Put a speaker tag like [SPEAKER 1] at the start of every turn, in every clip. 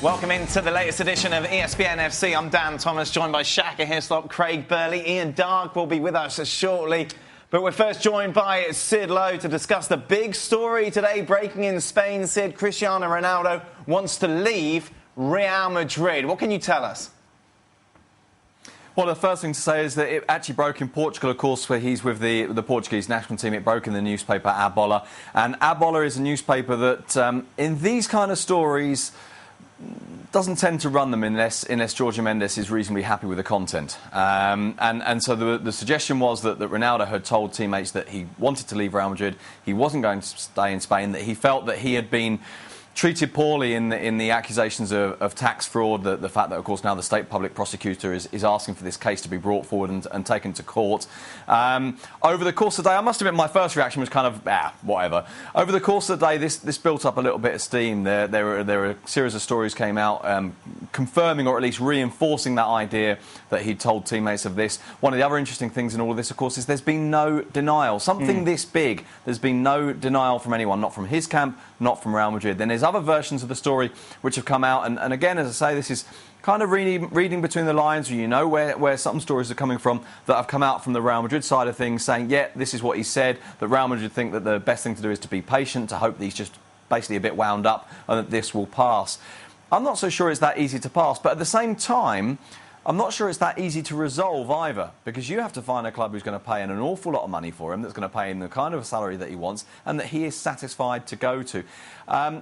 [SPEAKER 1] Welcome into the latest edition of ESPN FC. I'm Dan Thomas, joined by Shaka Hislop, Craig Burley. Ian Dark will be with us shortly. But we're first joined by Sid Lowe to discuss the big story today breaking in Spain. Sid, Cristiano Ronaldo wants to leave Real Madrid. What can you tell us?
[SPEAKER 2] Well, the first thing to say is that it actually broke in Portugal, of course, where he's with the Portuguese national team. It broke in the newspaper A Bola. And A Bola is a newspaper that, in these kind of stories, doesn't tend to run them unless Jorge Mendes is reasonably happy with the content. And so the suggestion was that Ronaldo had told teammates that he wanted to leave Real Madrid, he wasn't going to stay in Spain, that he felt that he had been treated poorly in the accusations of tax fraud, the fact that, of course, now the state public prosecutor is asking for this case to be brought forward and taken to court. Over the course of the day, I must admit my first reaction was kind of, whatever. Over the course of the day, this built up a little bit of steam. There were a series of stories came out confirming or at least reinforcing that idea that he'd told teammates of this. One of the other interesting things in all of this, of course, is there's been no denial. Something this big, there's been no denial from anyone, not from his camp, not from Real Madrid. Then there's other versions of the story which have come out, and again, as I say, this is kind of reading between the lines. You know where some stories are coming from that have come out from the Real Madrid side of things, saying, yeah, this is what he said, that Real Madrid think that the best thing to do is to be patient, to hope that he's just basically a bit wound up and that this will pass. I'm not so sure it's that easy to pass, but at the same time, I'm not sure it's that easy to resolve either, because you have to find a club who's going to pay an awful lot of money for him, that's going to pay him the kind of salary that he wants, and that he is satisfied to go to.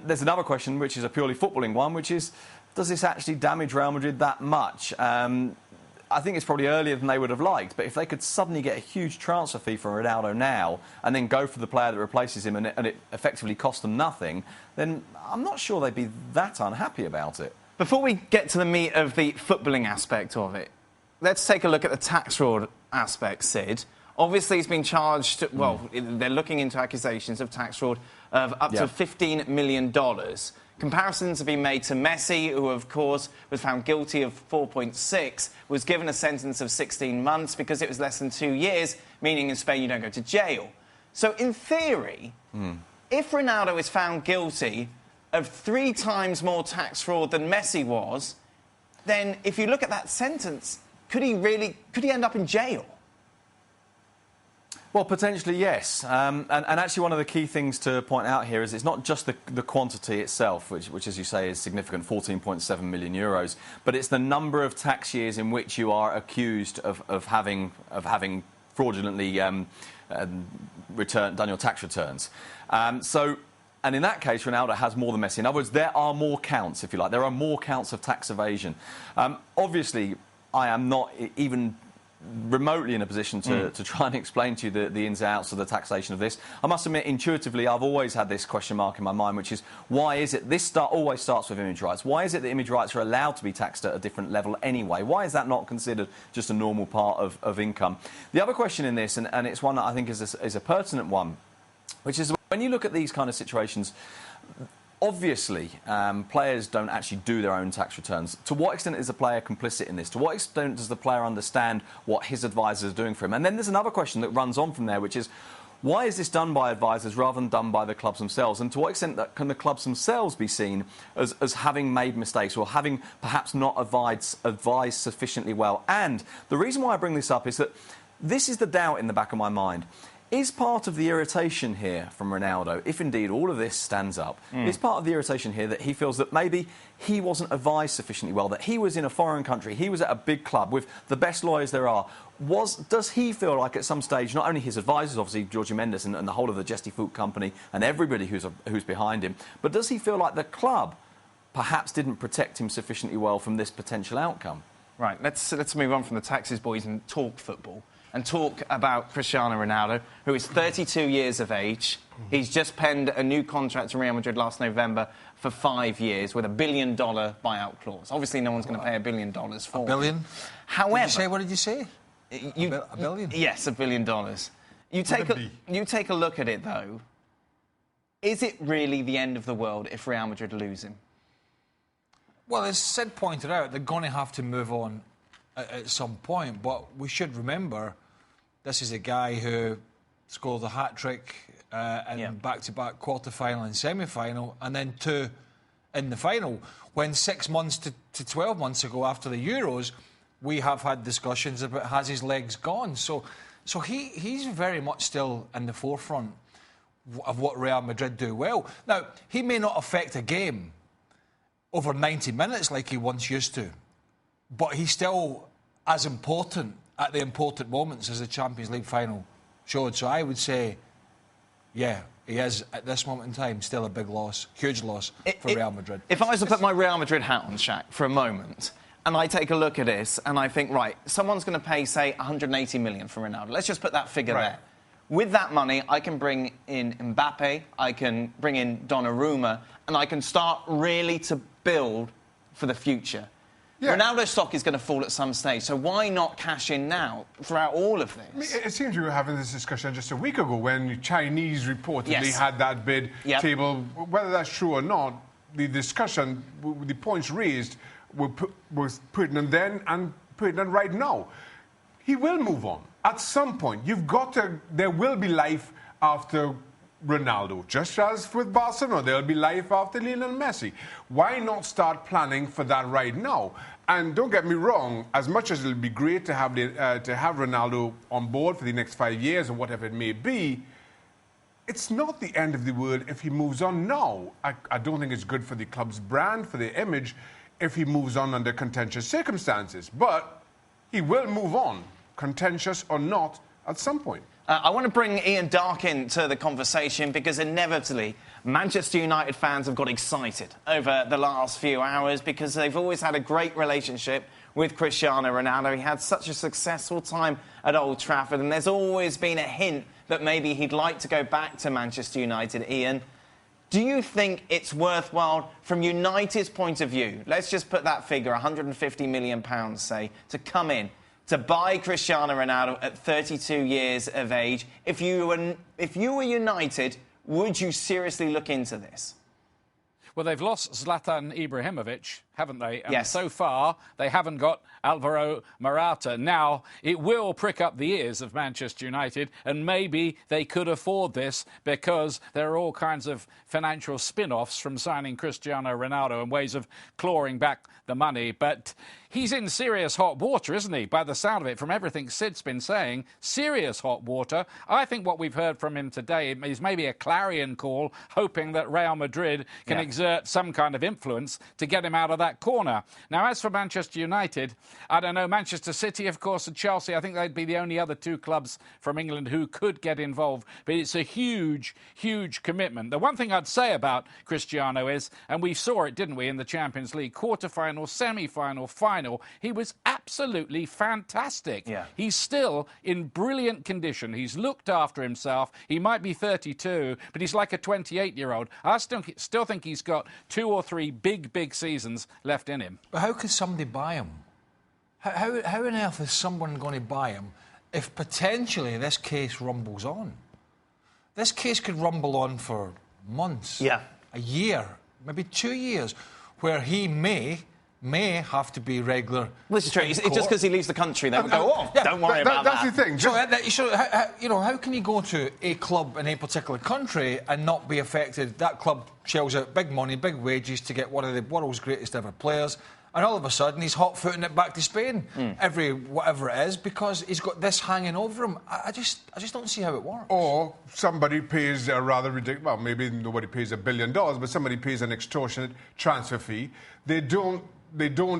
[SPEAKER 2] There's another question, which is a purely footballing one, which is, does this actually damage Real Madrid that much? I think it's probably earlier than they would have liked, but if they could suddenly get a huge transfer fee for Ronaldo now and then go for the player that replaces him and it effectively cost them nothing, then I'm not sure they'd be that unhappy about it.
[SPEAKER 1] Before we get to the meat of the footballing aspect of it, let's take a look at the tax fraud aspect, Sid. Obviously, he's been charged, well, they're looking into accusations of tax fraud of up to $15 million. Comparisons have been made to Messi, who, of course, was found guilty of 4.6, was given a sentence of 16 months because it was less than 2 years, meaning in Spain you don't go to jail. So, in theory, if Ronaldo is found guilty of 3 times more tax fraud than Messi was, then if you look at that sentence, could he end up in jail?
[SPEAKER 2] Well, potentially, yes. And actually, one of the key things to point out here is it's not just the quantity itself, which, as you say, is significant, 14.7 million euros, but it's the number of tax years in which you are accused of having fraudulently done your tax returns. And in that case, Ronaldo has more than Messi. In other words, there are more counts, if you like. There are more counts of tax evasion. Obviously, I am not even remotely in a position to try and explain to you the ins and outs of the taxation of this. I must admit, intuitively, I've always had this question mark in my mind, which is, why is it this always starts with image rights? Why is it that image rights are allowed to be taxed at a different level anyway? Why is that not considered just a normal part of income? The other question in this, and it's one that I think is a pertinent one, which is when you look at these kind of situations, obviously, players don't actually do their own tax returns. To what extent is the player complicit in this? To what extent does the player understand what his advisors are doing for him? And then there's another question that runs on from there, which is, why is this done by advisors rather than done by the clubs themselves? And to what extent can the clubs themselves be seen as having made mistakes or having perhaps not advised sufficiently well? And the reason why I bring this up is that this is the doubt in the back of my mind. Is part of the irritation here from Ronaldo, if indeed all of this stands up, is part of the irritation here that he feels that maybe he wasn't advised sufficiently well, that he was in a foreign country, he was at a big club with the best lawyers there are. Does he feel like at some stage, not only his advisors, obviously Jorge Mendes and the whole of the Gestifoot company and everybody who's behind him, but does he feel like the club perhaps didn't protect him sufficiently well from this potential outcome?
[SPEAKER 1] Right, let's move on from the taxes, boys, and talk football. And talk about Cristiano Ronaldo, who is 32 years of age. He's just penned a new contract to Real Madrid last November for 5 years with $1 billion buyout clause. Obviously, no one's going to pay $1 billion for him.
[SPEAKER 3] $1 billion?
[SPEAKER 1] However...
[SPEAKER 3] What did you say? $1 billion?
[SPEAKER 1] Yes, $1 billion. You take a look at it, though. Is it really the end of the world if Real Madrid lose him?
[SPEAKER 3] Well, as Sid pointed out, they're going to have to move on at some point, but we should remember this is a guy who scored a hat-trick in back-to-back quarter-final and semi-final, and then 2 in the final. When 6 months to 12 months ago, after the Euros, we have had discussions about has his legs gone. So he's very much still in the forefront of what Real Madrid do well. Now, he may not affect a game over 90 minutes like he once used to, but he's still as important at the important moments as the Champions League final showed. So I would say, yeah, he is, at this moment in time, still a big loss, huge loss for Real Madrid.
[SPEAKER 1] If I was to put my Real Madrid hat on, Shaq, for a moment, and I take a look at this and I think, right, someone's going to pay, say, 180 million for Ronaldo. Let's just put that figure there. With that money, I can bring in Mbappe, I can bring in Donnarumma, and I can start really to build for the future. Yeah. Ronaldo's stock is going to fall at some stage, so why not cash in now throughout all of this?
[SPEAKER 4] It seems we were having this discussion just a week ago when the Chinese reportedly had that bid table. Whether that's true or not, the discussion, the points raised was pertinent then and pertinent right now. He will move on. At some point, there will be life after Ronaldo, just as with Barcelona, there'll be life after Lionel Messi. Why not start planning for that right now? And don't get me wrong, as much as it'll be great to have Ronaldo on board for the next 5 years or whatever it may be, it's not the end of the world if he moves on now. I don't think it's good for the club's brand, for their image, if he moves on under contentious circumstances. But he will move on, contentious or not, at some point.
[SPEAKER 1] I want to bring Ian Darke into the conversation because inevitably Manchester United fans have got excited over the last few hours because they've always had a great relationship with Cristiano Ronaldo. He had such a successful time at Old Trafford and there's always been a hint that maybe he'd like to go back to Manchester United. Ian, do you think it's worthwhile from United's point of view, let's just put that figure, £150 million, say, to come in, to buy Cristiano Ronaldo at 32 years of age? If you were United, would you seriously look into this?
[SPEAKER 5] Well, they've lost Zlatan Ibrahimovic, haven't they? And
[SPEAKER 1] yes.
[SPEAKER 5] So far, they haven't got Alvaro Morata. Now, it will prick up the ears of Manchester United, and maybe they could afford this because there are all kinds of financial spin-offs from signing Cristiano Ronaldo and ways of clawing back the money. But he's in serious hot water, isn't he? By the sound of it, from everything Sid's been saying, serious hot water. I think what we've heard from him today is maybe a clarion call, hoping that Real Madrid can exert some kind of influence to get him out of that corner. Now, as for Manchester United, I don't know, Manchester City, of course, and Chelsea, I think they'd be the only other two clubs from England who could get involved. But it's a huge, huge commitment. The one thing I'd say about Cristiano is, and we saw it, didn't we, in the Champions League, quarter-final, semi-final, final, he was absolutely fantastic. Yeah. He's still in brilliant condition. He's looked after himself. He might be 32, but he's like a 28-year-old. I still think he's got 2 or 3 big seasons left in him.
[SPEAKER 3] But how could somebody buy him? How on earth is someone going to buy him if potentially this case rumbles on? This case could rumble on for months, a year, maybe 2 years, where he may have to be regular.
[SPEAKER 1] Well, this is true. It's just because he leaves the country, they will go, don't worry about that.
[SPEAKER 4] That's the thing.
[SPEAKER 3] So, how can you go to a club in a particular country and not be affected? That club shells out big money, big wages to get one of the world's greatest ever players, and all of a sudden he's hot-footing it back to Spain every whatever it is because he's got this hanging over him. I just don't see how it works.
[SPEAKER 4] Or somebody pays a rather ridiculous, well, maybe nobody pays $1 billion, but somebody pays an extortionate transfer fee. They don't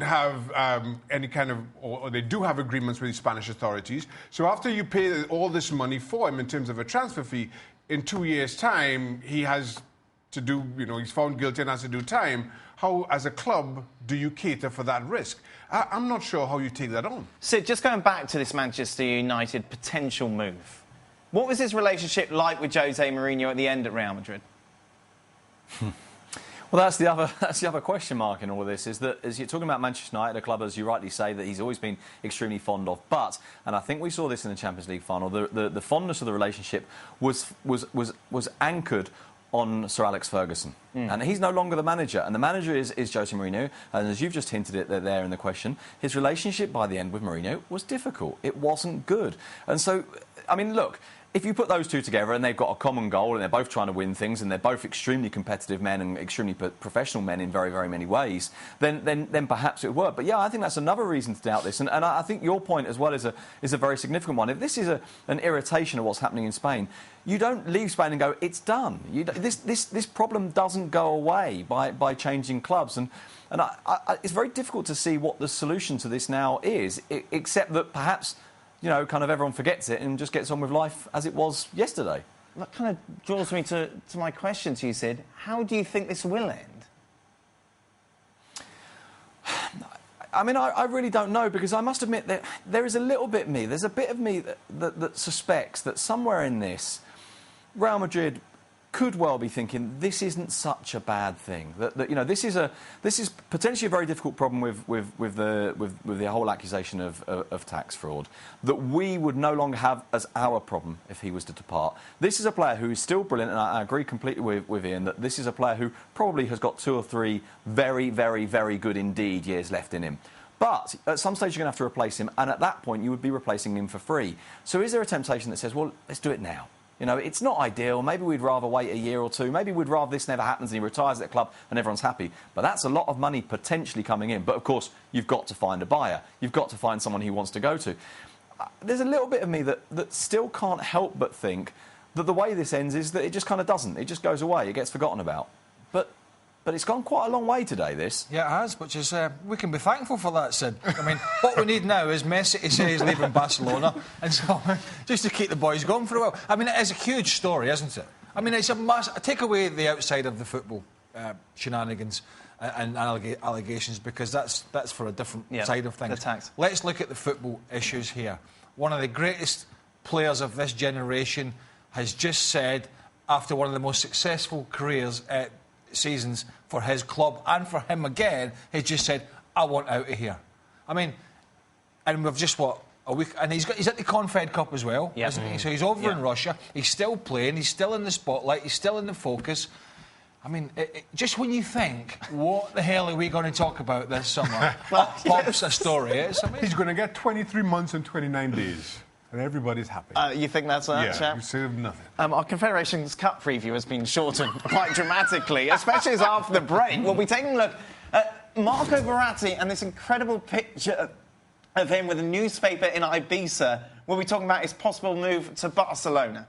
[SPEAKER 4] have any kind of, or they do have agreements with the Spanish authorities. So after you pay all this money for him in terms of a transfer fee, in 2 years' time, he has to do, he's found guilty and has to do time. How, as a club, do you cater for that risk? I'm not sure how you take that on.
[SPEAKER 1] Sid, just going back to this Manchester United potential move, what was his relationship like with Jose Mourinho at the end at Real Madrid?
[SPEAKER 2] Well, that's the other question mark in all of this, is that as you're talking about Manchester United, a club, as you rightly say, that he's always been extremely fond of. But, and I think we saw this in the Champions League final, the fondness of the relationship was anchored on Sir Alex Ferguson. And he's no longer the manager. And the manager is Jose Mourinho. And as you've just hinted at there in the question, his relationship by the end with Mourinho was difficult. It wasn't good. And so, I mean, look, if you put those two together and they've got a common goal and they're both trying to win things and they're both extremely competitive men and extremely professional men in very, very many ways, then perhaps it would work. But yeah, I think that's another reason to doubt this. And I think your point as well is a very significant one. If this is an irritation of what's happening in Spain, you don't leave Spain and go, it's done. This problem doesn't go away by changing clubs. And it's very difficult to see what the solution to this now is, except that perhaps, you know, kind of everyone forgets it and just gets on with life as it was yesterday.
[SPEAKER 1] That kind of draws me to my question to you, Sid. How do you think this will end?
[SPEAKER 2] I mean, I really don't know, because I must admit that there is a little bit of me. There's a bit of me that suspects that somewhere in this, Real Madrid could well be thinking this isn't such a bad thing. That you know, this is potentially a very difficult problem with the whole accusation of tax fraud that we would no longer have as our problem if he was to depart. This is a player who is still brilliant, and I agree completely with Ian that this is a player who probably has got 2 or 3 very, very, very good indeed years left in him. But at some stage you're going to have to replace him, and at that point you would be replacing him for free. So is there a temptation that says, well, let's do it now? You know, it's not ideal. Maybe we'd rather wait a year or two. Maybe we'd rather this never happens and he retires at the club and everyone's happy. But that's a lot of money potentially coming in. But, of course, you've got to find a buyer. You've got to find someone he wants to go to. There's a little bit of me that still can't help but think that the way this ends is that it just kind of doesn't. It just goes away. It gets forgotten about. But it's gone quite a long way today, this.
[SPEAKER 3] Yeah, it has, which is... we can be thankful for that, Sid. I mean, what we need now is Messi to say he's leaving Barcelona, and so just to keep the boys going for a while. I mean, it is a huge story, isn't it? I mean, it's a must... Take away the outside of the football shenanigans and allegations, because that's for a different side of things.
[SPEAKER 1] The tax.
[SPEAKER 3] Let's look at the football issues here. One of the greatest players of this generation has just said, after one of the most successful careers... seasons for his club and for him again, he just said, I want out of here. I mean, and we've just, a week... And he's at the Confed Cup as well, isn't he? So he's over in Russia. He's still playing. He's still in the spotlight. He's still in the focus. I mean, just when you think, what the hell are we going to talk about this summer? Pops a story.
[SPEAKER 4] He's going to get 23 months and 29 days. And everybody's happy.
[SPEAKER 1] You think that's that,
[SPEAKER 4] yeah,
[SPEAKER 1] chap?
[SPEAKER 4] you saved nothing.
[SPEAKER 1] Our Confederations Cup preview has been shortened quite dramatically, especially as after the break. We'll be taking a look at Marco Verratti and this incredible picture of him with a newspaper in Ibiza. We'll be talking about his possible move to Barcelona.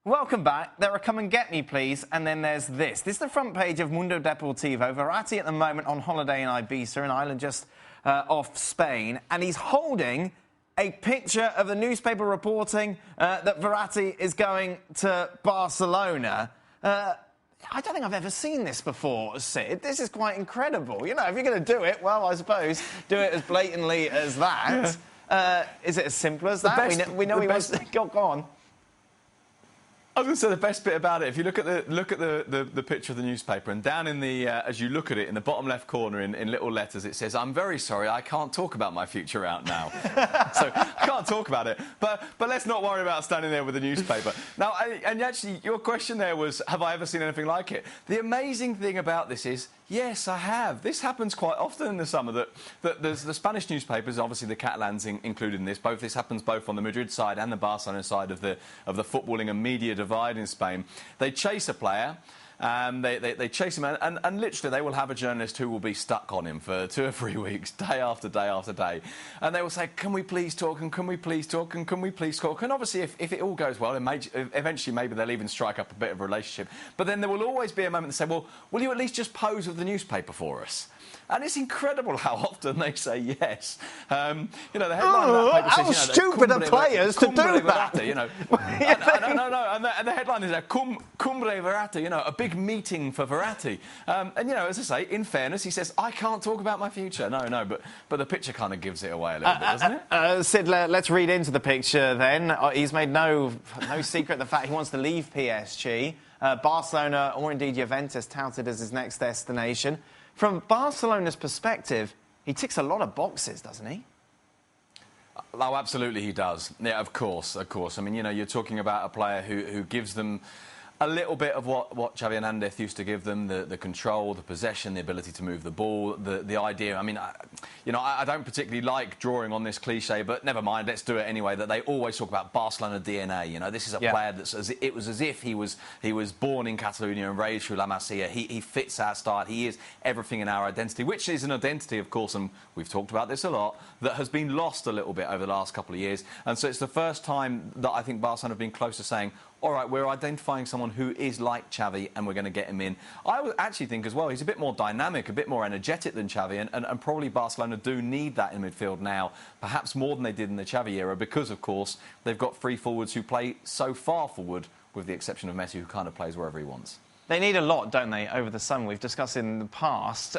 [SPEAKER 1] Welcome back. There are Come and Get Me, Please, and then there's this. This is the front page of Mundo Deportivo. Verratti at the moment on holiday in Ibiza, an island just off Spain, and he's holding a picture of the newspaper reporting that Verratti is going to Barcelona. I don't think I've ever seen this before, Sid. This is quite incredible. You know, if you're going to do it, well, I suppose, do it as blatantly as that. Yeah. Is it as simple as that? We know he wants to... Go on.
[SPEAKER 2] I was going to say the best bit about it. If you look at the picture of the newspaper, and down in the as you look at it in the bottom left corner in little letters, it says, "I'm very sorry, I can't talk about my future out now." So I can't talk about it. But let's not worry about standing there with the newspaper. Now, and actually, your question there was, have I ever seen anything like it? The amazing thing about this is, yes, I have. This happens quite often in the summer. That there's the Spanish newspapers, obviously the Catalans included in this. This happens both on the Madrid side and the Barcelona side of the footballing and media divide in Spain. They chase a player. They chase him, and literally they will have a journalist who will be stuck on him for 2 or 3 weeks, day after day after day. And they will say, can we please talk, and can we please talk, and can we please talk? And obviously, if it all goes well, eventually maybe they'll even strike up a bit of a relationship. But then there will always be a moment to say, well, will you at least just pose with the newspaper for us? And it's incredible how often they say yes. You know, the headline of that paper says,
[SPEAKER 1] how stupid are players to do that?
[SPEAKER 2] You know, and the headline is Cumbre Verratti, you know, a big meeting for Verratti. And, you know, as I say, in fairness, he says, I can't talk about my future. No, but the picture kind of gives it away a little bit, doesn't it?
[SPEAKER 1] Sid, let's read into the picture then. He's made no secret of the fact he wants to leave PSG. Barcelona, or indeed Juventus, touted as his next destination. From Barcelona's perspective, he ticks a lot of boxes, doesn't he?
[SPEAKER 2] Oh, absolutely he does. Yeah, of course. I mean, you know, you're talking about a player who gives them a little bit of what Xavi Hernandez used to give them, the control, the possession, the ability to move the ball, the idea. I mean, I don't particularly like drawing on this cliche, but never mind, let's do it anyway, that they always talk about Barcelona DNA. You know, this is a player it was as if he was born in Catalonia and raised through La Masia. He fits our style. He is everything in our identity, which is an identity, of course, and we've talked about this a lot, that has been lost a little bit over the last couple of years. And so it's the first time that I think Barcelona have been close to saying, all right, we're identifying someone who is like Xavi and we're going to get him in. I would actually think as well, he's a bit more dynamic, a bit more energetic than Xavi, and probably Barcelona do need that in midfield now, perhaps more than they did in the Xavi era, because, of course, they've got three forwards who play so far forward, with the exception of Messi, who kind of plays wherever he wants.
[SPEAKER 1] They need a lot, don't they, over the summer? We've discussed in the past.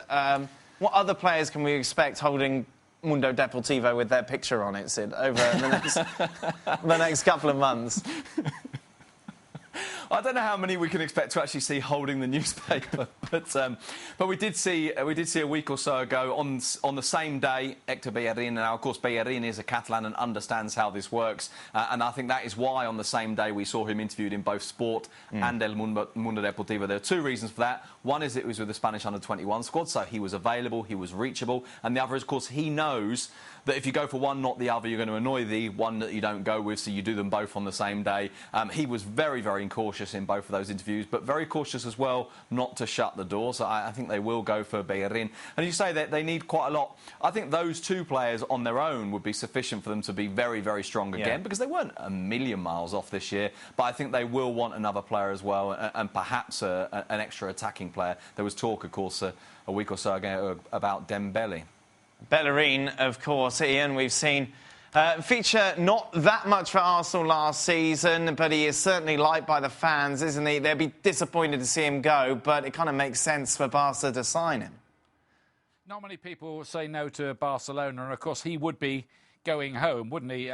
[SPEAKER 1] What other players can we expect holding Mundo Deportivo with their picture on it, Sid, over the next couple of months?
[SPEAKER 2] I don't know how many we can expect to actually see holding the newspaper, but we did see a week or so ago on the same day Hector Bellerin. Now, of course, Bellerin is a Catalan and understands how this works, and I think that is why on the same day we saw him interviewed in both Sport and El Mundo Deportivo. There are two reasons for that. One is it was with the Spanish under-21 squad, so he was available, he was reachable, and the other is, of course, he knows that if you go for one, not the other, you're going to annoy the one that you don't go with, so you do them both on the same day. He was very, very cautious in both of those interviews, but very cautious as well not to shut the door. So I think they will go for Bellerin. And you say that they need quite a lot. I think those two players on their own would be sufficient for them to be very, very strong again, because they weren't a million miles off this year. But I think they will want another player as well, and perhaps an extra attacking player. There was talk, of course, a week or so ago about Dembele.
[SPEAKER 1] Bellerin, of course, Ian, we've seen feature not that much for Arsenal last season, but he is certainly liked by the fans, isn't he? They'll be disappointed to see him go, but it kind of makes sense for Barca to sign him.
[SPEAKER 5] Not many people say no to Barcelona, and of course he would be going home, wouldn't he?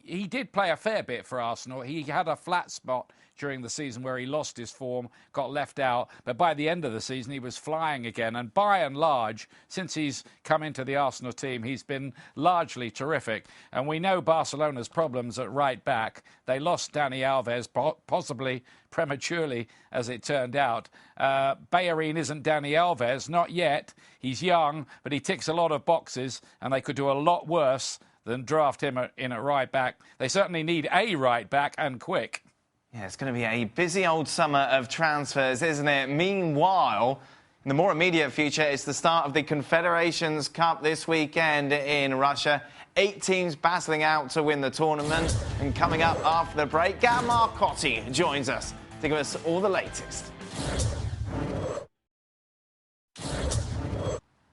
[SPEAKER 5] He did play a fair bit for Arsenal. He had a flat spot during the season where he lost his form, got left out. But by the end of the season, he was flying again. And by and large, since he's come into the Arsenal team, he's been largely terrific. And we know Barcelona's problems at right back. They lost Dani Alves, possibly prematurely, as it turned out. Bellerin isn't Dani Alves, not yet. He's young, but he ticks a lot of boxes, and they could do a lot worse than draft him in at right back. They certainly need a right back, and quick.
[SPEAKER 1] Yeah, it's going to be a busy old summer of transfers, isn't it? Meanwhile, in the more immediate future, it's the start of the Confederations Cup this weekend in Russia. 8 teams battling out to win the tournament. And coming up after the break, Gab Marcotti joins us to give us all the latest.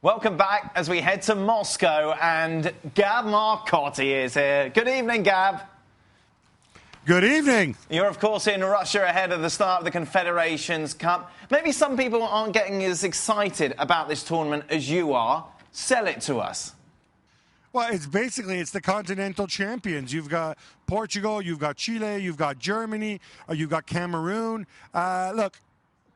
[SPEAKER 1] Welcome back as we head to Moscow, and Gab Marcotti is here. Good evening, Gab.
[SPEAKER 6] Good evening.
[SPEAKER 1] You're, of course, in Russia ahead of the start of the Confederations Cup. Maybe some people aren't getting as excited about this tournament as you are. Sell it to us.
[SPEAKER 6] Well, it's the continental champions. You've got Portugal, you've got Chile, you've got Germany, you've got Cameroon. Look,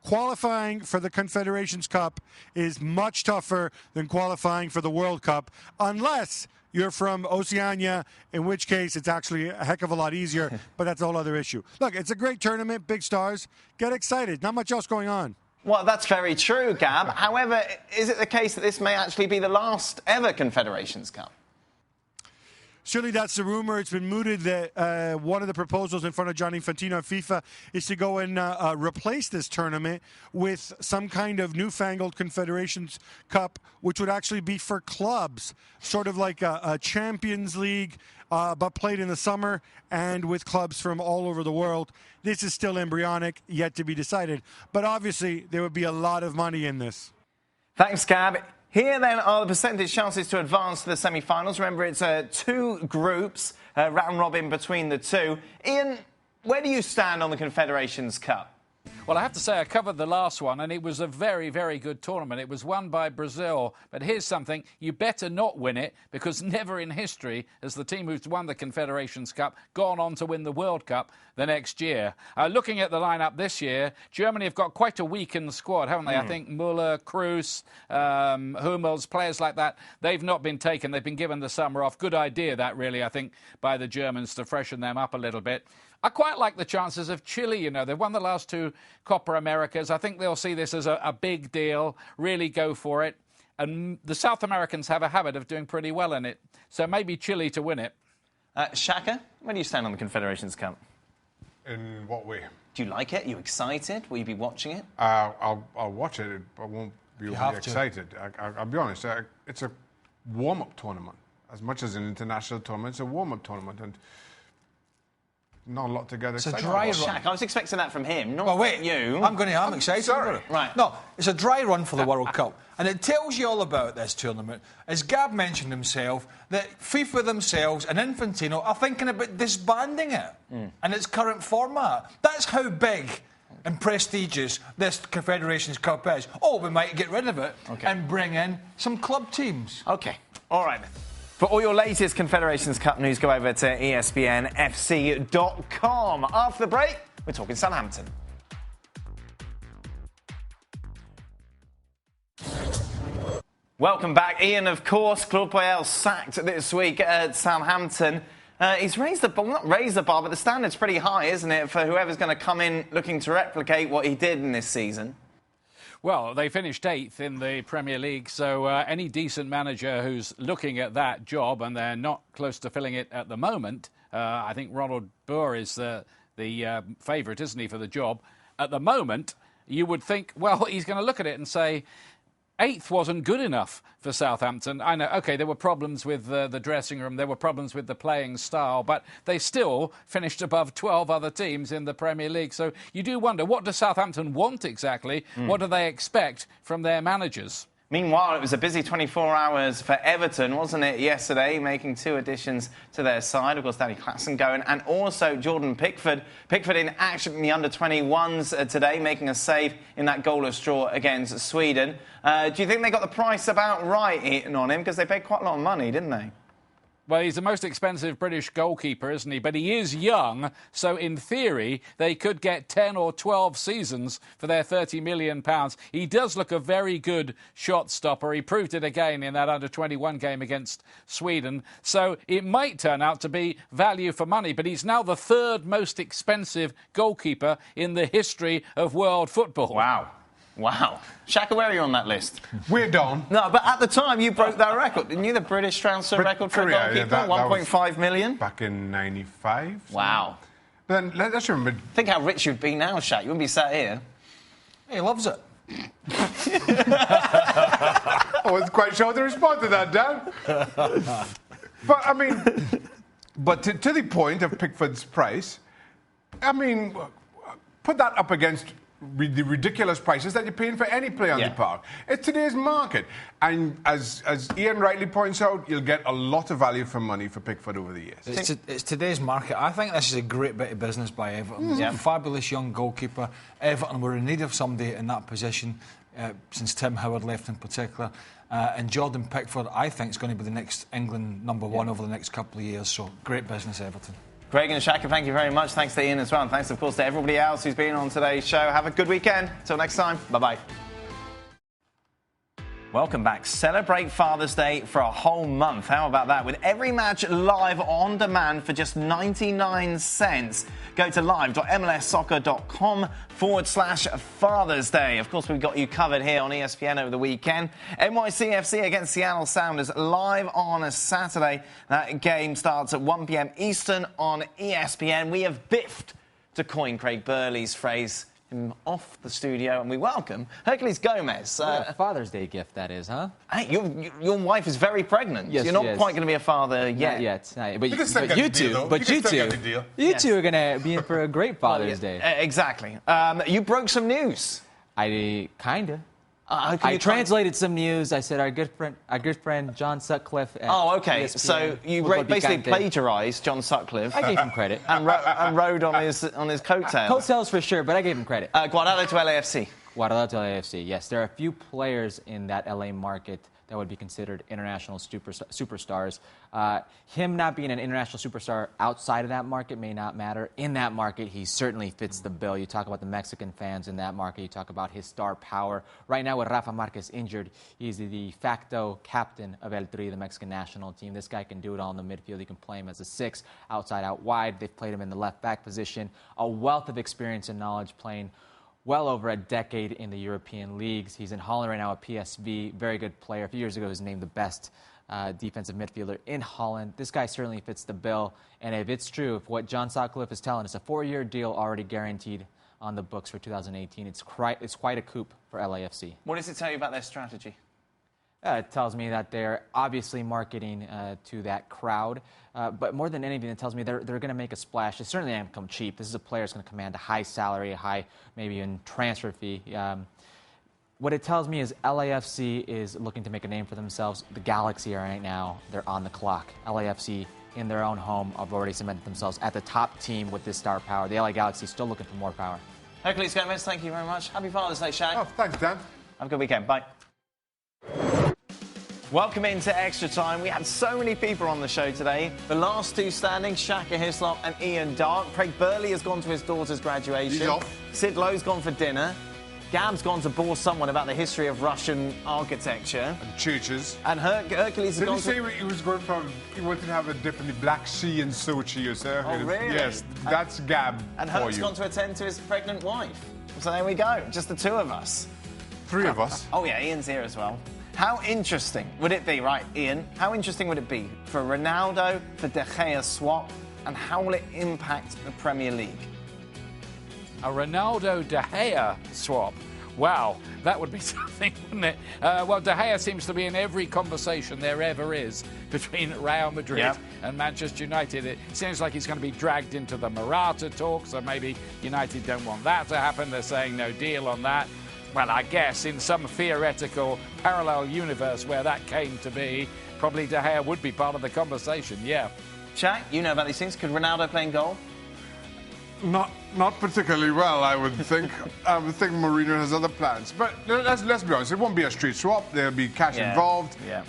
[SPEAKER 6] qualifying for the Confederations Cup is much tougher than qualifying for the World Cup, unless you're from Oceania, in which case it's actually a heck of a lot easier, but that's a whole other issue. Look, it's a great tournament, big stars. Get excited. Not much else going on.
[SPEAKER 1] Well, that's very true, Gab. However, is it the case that this may actually be the last ever Confederations Cup?
[SPEAKER 6] Surely that's the rumor. It's been mooted that one of the proposals in front of Gianni Infantino and FIFA is to go and replace this tournament with some kind of newfangled Confederations Cup, which would actually be for clubs, sort of like a Champions League, but played in the summer and with clubs from all over the world. This is still embryonic, yet to be decided. But obviously, there would be a lot of money in this.
[SPEAKER 1] Thanks, Gab. Here, then, are the percentage chances to advance to the semi-finals. Remember, it's 2 groups, round-robin between the two. Ian, where do you stand on the Confederations Cup?
[SPEAKER 5] Well, I have to say I covered the last one, and it was a very, very good tournament. It was won by Brazil. But here's something. You better not win it, because never in history has the team who's won the Confederations Cup gone on to win the World Cup the next year. Looking at the lineup this year, Germany have got quite a weakened squad, haven't they? I think Müller, Kroos, Hummels, players like that, they've not been taken. They've been given the summer off. Good idea, that, really, I think, by the Germans to freshen them up a little bit. I quite like the chances of Chile, you know. They've won the last 2 Copa Americas. I think they'll see this as a big deal, really go for it. And the South Americans have a habit of doing pretty well in it. So maybe Chile to win it.
[SPEAKER 1] Shaka, where do you stand on the Confederations Cup?
[SPEAKER 4] In what way?
[SPEAKER 1] Do you like it? Are you excited? Will you be watching it?
[SPEAKER 4] I'll watch it. I won't be really excited. I'll be honest. It's a warm-up tournament. As much as an international tournament, it's a warm-up tournament. And not a lot to get excited about.
[SPEAKER 1] Shaq, I was expecting that from him, not you.
[SPEAKER 3] I'm excited.
[SPEAKER 4] Sorry.
[SPEAKER 1] Right.
[SPEAKER 3] No, it's a dry run for the World Cup. And it tells you all about this tournament. As Gab mentioned himself, that FIFA themselves and Infantino are thinking about disbanding it in its current format. That's how big and prestigious this Confederations Cup is. Oh, we might get rid of it and bring in some club teams.
[SPEAKER 1] OK. All right, then. For all your latest Confederations Cup news, go over to ESPNFC.com. After the break, we're talking Southampton. Welcome back. Ian, of course, Claude Puel sacked this week at Southampton. He's raised the bar, not raised the bar, but the standard's pretty high, isn't it, for whoever's going to come in looking to replicate what he did in this season?
[SPEAKER 5] Well, they finished 8th in the Premier League, so any decent manager who's looking at that job, and they're not close to filling it at the moment, I think Ronald Burr is the favourite, isn't he, for the job. At the moment, you would think, well, he's going to look at it and say, 8th wasn't good enough for Southampton. I know, OK, there were problems with the dressing room, there were problems with the playing style, but they still finished above 12 other teams in the Premier League. So you do wonder, what does Southampton want exactly? What do they expect from their managers?
[SPEAKER 1] Meanwhile, it was a busy 24 hours for Everton, wasn't it, yesterday, making 2 additions to their side. Of course, Danny Claxton going, and also Jordan Pickford. Pickford in action in the under-21s today, making a save in that goalless draw against Sweden. Do you think they got the price about right eaten on him? Because they paid quite a lot of money, didn't they?
[SPEAKER 5] Well, he's the most expensive British goalkeeper, isn't he? But he is young, so in theory, they could get 10 or 12 seasons for their £30 million. He does look a very good shot stopper. He proved it again in that under-21 game against Sweden. So it might turn out to be value for money, but he's now the 3rd most expensive goalkeeper in the history of world football.
[SPEAKER 1] Wow. Shaka, where are you on that list?
[SPEAKER 4] We're done.
[SPEAKER 1] No, but at the time, you broke that record. Didn't you? The British transfer record for a goalkeeper? 1.5 million?
[SPEAKER 4] Back in 95.
[SPEAKER 1] Wow.
[SPEAKER 4] Then let's remember.
[SPEAKER 1] Think how rich you'd be now, Shaq. You wouldn't be sat here.
[SPEAKER 3] He loves it.
[SPEAKER 4] I wasn't quite sure how to respond to that, Dan. But, I mean, to the point of Pickford's price, I mean, put that up against the ridiculous prices that you're paying for any player on the park. It's today's market. And as Ian rightly points out, you'll get a lot of value for money for Pickford over the years.
[SPEAKER 3] It's today's market. I think this is a great bit of business by Everton. He's a fabulous young goalkeeper. Everton were in need of somebody in that position since Tim Howard left in particular. And Jordan Pickford, I think, is going to be the next England #1 over the next couple of years. So great business, Everton.
[SPEAKER 1] Greg and Shaka, thank you very much. Thanks to Ian as well. And thanks, of course, to everybody else who's been on today's show. Have a good weekend. Till next time. Bye-bye. Welcome back. Celebrate Father's Day for a whole month. How about that? With every match live on demand for just 99 cents. Go to live.mlssoccer.com/Father's Day. Of course, we've got you covered here on ESPN over the weekend. NYCFC against Seattle Sounders live on a Saturday. That game starts at 1 p.m. Eastern on ESPN. We have biffed, to coin Craig Burley's phrase, him off the studio, and we welcome Hercules Gomez.
[SPEAKER 7] What a Father's Day gift that is, huh?
[SPEAKER 1] Hey, your wife is very pregnant.
[SPEAKER 7] Yes,
[SPEAKER 1] you're not quite going to be a father yet.
[SPEAKER 7] Not yet.
[SPEAKER 1] But
[SPEAKER 7] you two are going to be in for a great Father's Day.
[SPEAKER 1] Exactly. You broke some news.
[SPEAKER 7] I kinda. I translated some news. I said our good friend John Sutcliffe.
[SPEAKER 1] Oh, okay.
[SPEAKER 7] ESPN
[SPEAKER 1] so you basically plagiarised John Sutcliffe.
[SPEAKER 7] I gave him credit.
[SPEAKER 1] and rode on his coattails.
[SPEAKER 7] Coattails for sure, but I gave him credit.
[SPEAKER 1] Guardado to LAFC.
[SPEAKER 7] Guardado to LAFC. Yes, there are a few players in that LA market that would be considered international superstars. Him not being an international superstar outside of that market may not matter. In that market, he certainly fits the bill. You talk about the Mexican fans in that market. You talk about his star power. Right now, with Rafa Marquez injured, he's the de facto captain of El Tri, the Mexican national team. This guy can do it all in the midfield. He can play him as a 6, outside, out wide. They've played him in the left back position. A wealth of experience and knowledge playing well over a decade in the European leagues. He's in Holland right now at PSV. Very good player. A few years ago, he was named the best defensive midfielder in Holland. This guy certainly fits the bill. And if it's true, if what John Sutcliffe is telling us, a 4-year deal already guaranteed on the books for 2018, it's quite a coup for LAFC.
[SPEAKER 1] What does it tell you about their strategy?
[SPEAKER 7] It tells me that they're obviously marketing to that crowd. But more than anything, it tells me they're going to make a splash. It's certainly not going to come cheap. This is a player that's going to command a high salary, a high maybe even transfer fee. What it tells me is LAFC is looking to make a name for themselves. The Galaxy right now, they're on the clock. LAFC in their own home have already cemented themselves at the top team with this star power. The LA Galaxy is still looking for more power.
[SPEAKER 1] Hercules Gomez, thank you very much. Happy Father's Day, Shaq.
[SPEAKER 4] Oh, thanks, Dan.
[SPEAKER 1] Have a good weekend. Bye. Welcome into Extra Time. We had so many people on the show today. The last two standing, Shaka Hislop and Ian Darke. Craig Burley has gone to his daughter's graduation.
[SPEAKER 4] He's off.
[SPEAKER 1] Sid Lowe's gone for dinner. Gab's gone to bore someone about the history of Russian architecture.
[SPEAKER 4] And churches.
[SPEAKER 1] And Hercules has gone
[SPEAKER 4] Did he say he was going from, he wanted to have a dip in the Black Sea in Sochi or so?
[SPEAKER 1] Oh, really?
[SPEAKER 4] Yes, that's Gab
[SPEAKER 1] And
[SPEAKER 4] for
[SPEAKER 1] Herc's
[SPEAKER 4] you.
[SPEAKER 1] gone to attend to his pregnant wife. So there we go, just the two of us.
[SPEAKER 4] 3 of us.
[SPEAKER 1] Oh yeah, Ian's here as well. How interesting would it be, right, Ian? How interesting would it be for Ronaldo, for De Gea swap, and how will it impact the Premier League?
[SPEAKER 5] A Ronaldo-De Gea swap. Wow, that would be something, wouldn't it? Well, De Gea seems to be in every conversation there ever is between Real Madrid and Manchester United. It seems like he's going to be dragged into the Morata talk, so maybe United don't want that to happen. They're saying no deal on that. Well, I guess in some theoretical parallel universe where that came to be, probably De Gea would be part of the conversation, yeah.
[SPEAKER 1] Shaq, you know about these things. Could Ronaldo play in goal?
[SPEAKER 4] Not particularly well, I would think. I would think Mourinho has other plans. But let's be honest, it won't be a straight swap. There'll be cash involved.
[SPEAKER 1] Yeah.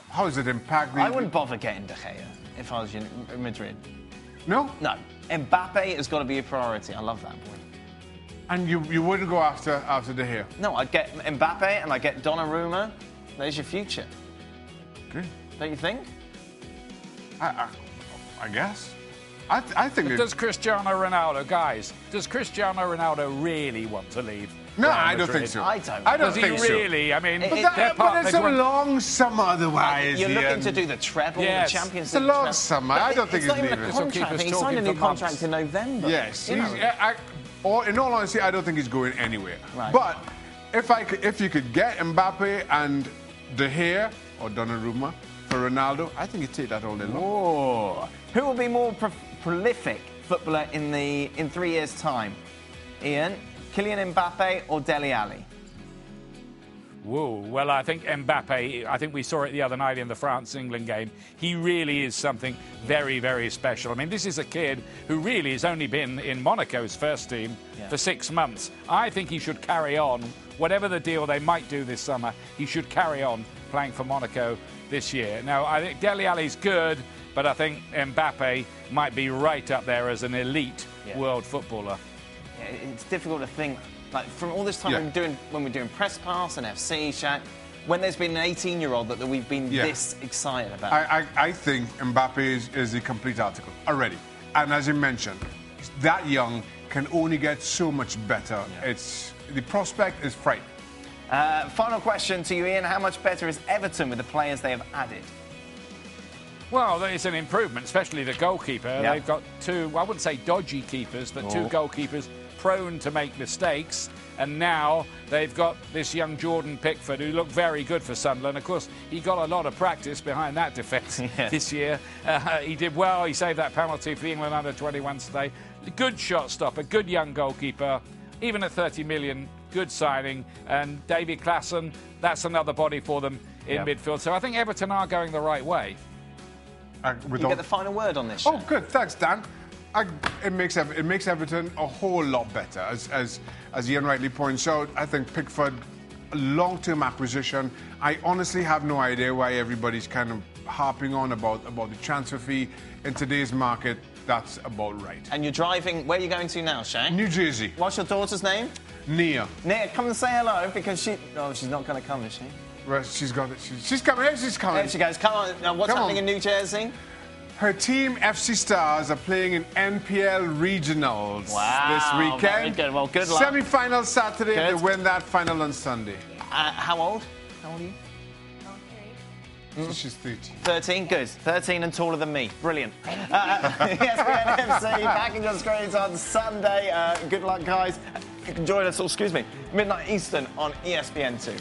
[SPEAKER 4] How does it impact the...
[SPEAKER 1] I wouldn't bother getting De Gea if I was in Madrid.
[SPEAKER 4] No?
[SPEAKER 1] No. Mbappe has got to be a priority. I love that boy.
[SPEAKER 4] And you wouldn't go after De Gea?
[SPEAKER 1] No, I'd get Mbappe and I'd get Donnarumma. There's your future.
[SPEAKER 4] Okay.
[SPEAKER 1] Don't you think?
[SPEAKER 4] I guess. I think...
[SPEAKER 5] Does Cristiano Ronaldo, guys, does Cristiano Ronaldo really want to leave?
[SPEAKER 4] No,
[SPEAKER 5] Real
[SPEAKER 4] I don't
[SPEAKER 5] Madrid?
[SPEAKER 4] think so.
[SPEAKER 1] I don't.
[SPEAKER 4] I don't
[SPEAKER 5] Does
[SPEAKER 4] think
[SPEAKER 5] he
[SPEAKER 4] so.
[SPEAKER 5] really? I mean,
[SPEAKER 4] But it's a long summer otherwise.
[SPEAKER 1] You're looking
[SPEAKER 4] Ian.
[SPEAKER 1] to do the treble,
[SPEAKER 5] Yes.
[SPEAKER 1] the Champions
[SPEAKER 4] It's a
[SPEAKER 1] League
[SPEAKER 4] long
[SPEAKER 1] treble.
[SPEAKER 4] summer.
[SPEAKER 1] But
[SPEAKER 4] I don't think
[SPEAKER 1] it's
[SPEAKER 4] he's
[SPEAKER 1] not even
[SPEAKER 4] leaving.
[SPEAKER 1] a contract.
[SPEAKER 5] Keep us
[SPEAKER 1] He signed a
[SPEAKER 5] talking
[SPEAKER 1] new
[SPEAKER 5] for
[SPEAKER 1] contract
[SPEAKER 5] months.
[SPEAKER 1] in November.
[SPEAKER 4] Yes.
[SPEAKER 1] You know.
[SPEAKER 4] Or in all honesty, I don't think he's going anywhere.
[SPEAKER 1] Right.
[SPEAKER 4] But if you could get Mbappe and De Gea or Donnarumma for Ronaldo, I think you'd take that all day long.
[SPEAKER 1] Oh. Who will be more prolific footballer in 3 years' time? Ian, Kylian Mbappe or Dele Alli?
[SPEAKER 5] Whoa. Well, I think Mbappe, I think we saw it the other night in the France-England game. He really is something very, very special. I mean, this is a kid who really has only been in Monaco's first team for 6 months. I think he should carry on. Whatever the deal they might do this summer, he should carry on playing for Monaco this year. Now, I think Dele Alli's good, but I think Mbappe might be right up there as an elite world footballer.
[SPEAKER 1] Yeah, it's difficult to think. Like, from all this time when we're doing press pass and FC, Shaq, when there's been an 18-year-old that we've been this excited about.
[SPEAKER 4] I think Mbappe is a complete article already. And as you mentioned, that young can only get so much better. The prospect is frightening.
[SPEAKER 1] Final question to you, Ian. How much better is Everton with the players they have added?
[SPEAKER 5] Well, it's an improvement, especially the goalkeeper. They've got two, I wouldn't say dodgy keepers, but two goalkeepers prone to make mistakes. And now they've got this young Jordan Pickford, who looked very good for Sunderland. Of course, he got a lot of practice behind that defence this year. He did well. He saved that penalty for the England under-21s today. Good shot stopper, good young goalkeeper. even at 30 million, good signing. And David Klaassen, that's another body for them in midfield. So I think Everton are going the right way.
[SPEAKER 1] You get the final word on this.
[SPEAKER 4] Oh, good. Thanks, Dan. It makes Everton a whole lot better. As Ian rightly points out, I think Pickford, a long-term acquisition. I honestly have no idea why everybody's kind of harping on about the transfer fee. In today's market, that's about right.
[SPEAKER 1] And you're driving, where are you going to now, Shane?
[SPEAKER 4] New Jersey.
[SPEAKER 1] What's your daughter's name?
[SPEAKER 4] Nia.
[SPEAKER 1] Nia, come and say hello, because she's not going to come, is she?
[SPEAKER 4] Well, she's got it. She's coming. She's coming.
[SPEAKER 1] There she goes. Come on. Now, what's happening in New Jersey?
[SPEAKER 4] Her team, FC Stars, are playing in NPL Regionals this weekend.
[SPEAKER 1] Very good. Well, good luck.
[SPEAKER 4] Semi-final Saturday.
[SPEAKER 1] Good.
[SPEAKER 4] They win that final on Sunday.
[SPEAKER 1] How old? How old are you?
[SPEAKER 4] She's 13.
[SPEAKER 1] 13, good. 13 and taller than me. Brilliant. ESPN FC back in your screens on Sunday. Good luck, guys. You can join us, midnight Eastern on ESPN2.